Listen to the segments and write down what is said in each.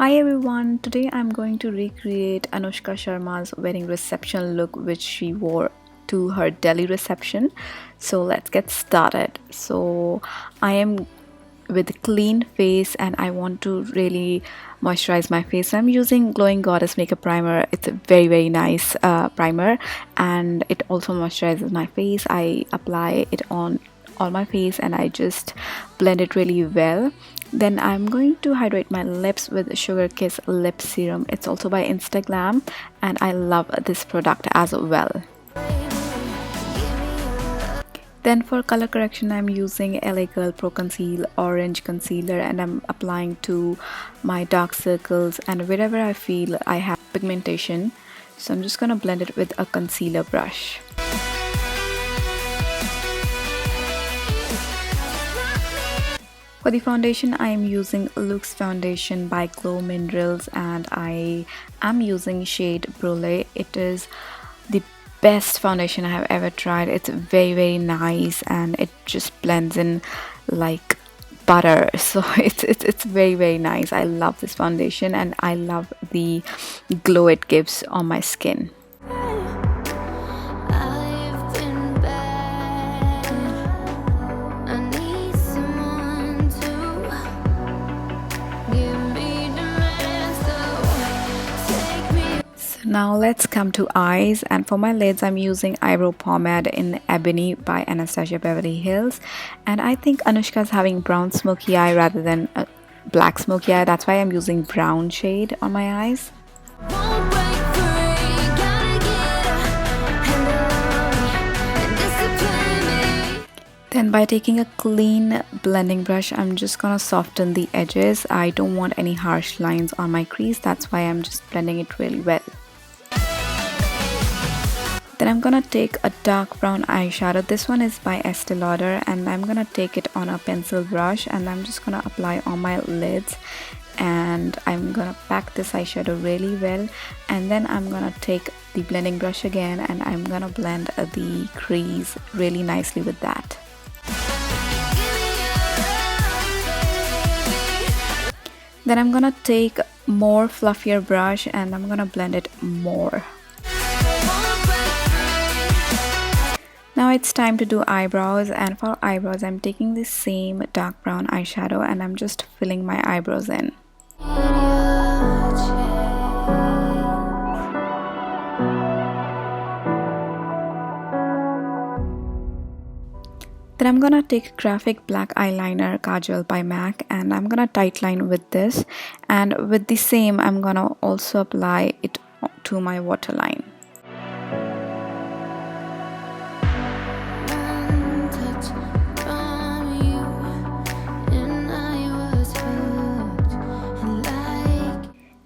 Hi everyone, today I'm going to recreate Anushka Sharma's wedding reception look which she wore to her Delhi reception. So let's get started. So I am with a clean face and I want to really moisturize my face. So I'm using Glowing Goddess Makeup Primer. It's a very nice primer and it also moisturizes my face. I apply it on all my face and I just blend it really well. Then I'm going to hydrate my lips with Sugar Kiss Lip Serum. It's also by Instagram and I love this product as well. Then for color correction, I'm using LA Girl Pro Conceal Orange Concealer and I'm applying to my dark circles and wherever I feel I have pigmentation. So I'm just gonna blend it with a concealer brush. For the foundation, I am using Luxe foundation by GloMinerals and I am using shade Brulee. It is the best foundation I have ever tried. It's very nice and it just blends in like butter. So it's very nice. I love this foundation and I love the glow it gives on my skin. Now let's come to eyes, and for my lids I'm using eyebrow pomade in Ebony by Anastasia Beverly Hills, and I think Anushka is having brown smoky eye rather than a black smoky eye. That's why I'm using brown shade on my eyes. Then by taking a clean blending brush, I'm just gonna soften the edges. I don't want any harsh lines on my crease. That's why I'm just blending it really well. Then I'm gonna take a dark brown eyeshadow. This one is by Estee Lauder and I'm gonna take it on a pencil brush and I'm just gonna apply on my lids and I'm gonna pack this eyeshadow really well, and then I'm gonna take the blending brush again and I'm gonna blend the crease really nicely with that. Then I'm gonna take more fluffier brush and I'm gonna blend it more. Now it's time to do eyebrows, and for eyebrows I'm taking the same dark brown eyeshadow and I'm just filling my eyebrows in. Then I'm gonna take graphic black eyeliner Kajal by MAC and I'm gonna tightline with this, and with the same I'm gonna also apply it to my waterline.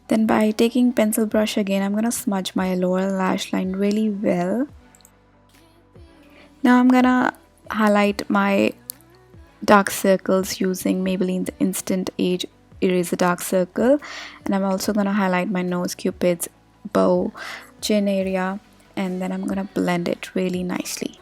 Then by taking pencil brush again, I'm gonna smudge my lower lash line really well. Now I'm gonna highlight my dark circles using Maybelline's Instant Age Eraser Dark Circle, and I'm also gonna highlight my nose, cupid's bow, chin area, and then I'm gonna blend it really nicely.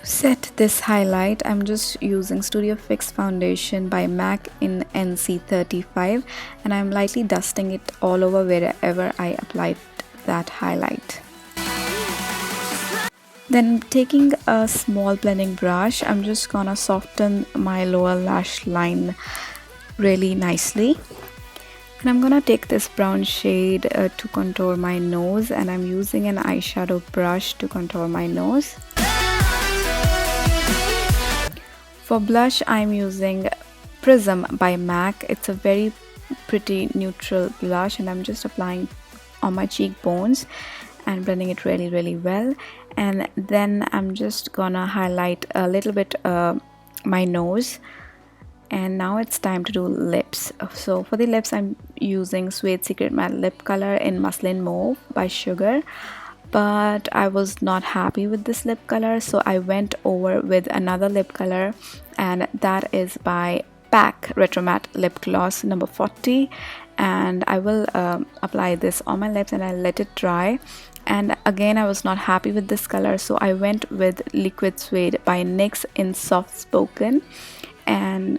Set this highlight, I'm just using Studio Fix foundation by MAC in NC35 and I'm lightly dusting it all over wherever I applied that highlight. Then taking a small blending brush, I'm just gonna soften my lower lash line really nicely. And I'm gonna take this brown shade to contour my nose, and I'm using an eyeshadow brush to contour my nose. For blush, I'm using Prism by MAC. It's a very pretty neutral blush and I'm just applying on my cheekbones and blending it really well. And then I'm just gonna highlight a little bit my nose. And now it's time to do lips. So for the lips, I'm using Suede Secret Matte Lip Color in Muslin Mauve by Sugar. But I was not happy with this lip color, so I went over with another lip color, and that is by PAC Retro Matte Lip Gloss number 40, and I will apply this on my lips and I'll let it dry. and again I was not happy with this color, so I went with Liquid Suede by NYX in Soft Spoken, and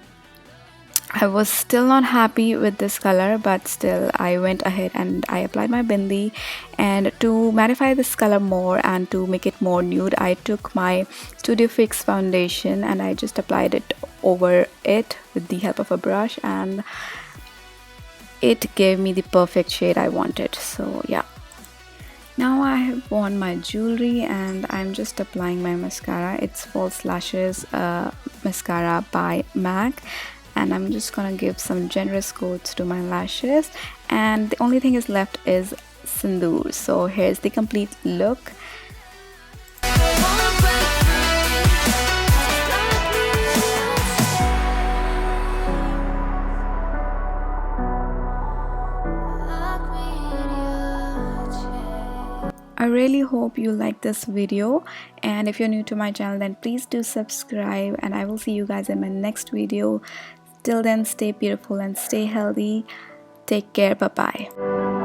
I was still not happy with this color, but still I went ahead and I applied my bindi. And to mattify this color more and to make it more nude, I took my Studio Fix foundation and I just applied it over it with the help of a brush, and it gave me the perfect shade I wanted. So yeah. Now I have worn my jewelry and I'm just applying my mascara. It's False Lashes mascara by MAC, and I'm just gonna give some generous coats to my lashes, and the only thing is left is sindoor. So here's the complete look. I really hope you like this video, and if you're new to my channel then please do subscribe, and I will see you guys in my next video. Till then, stay beautiful and stay healthy. Take care. Bye bye.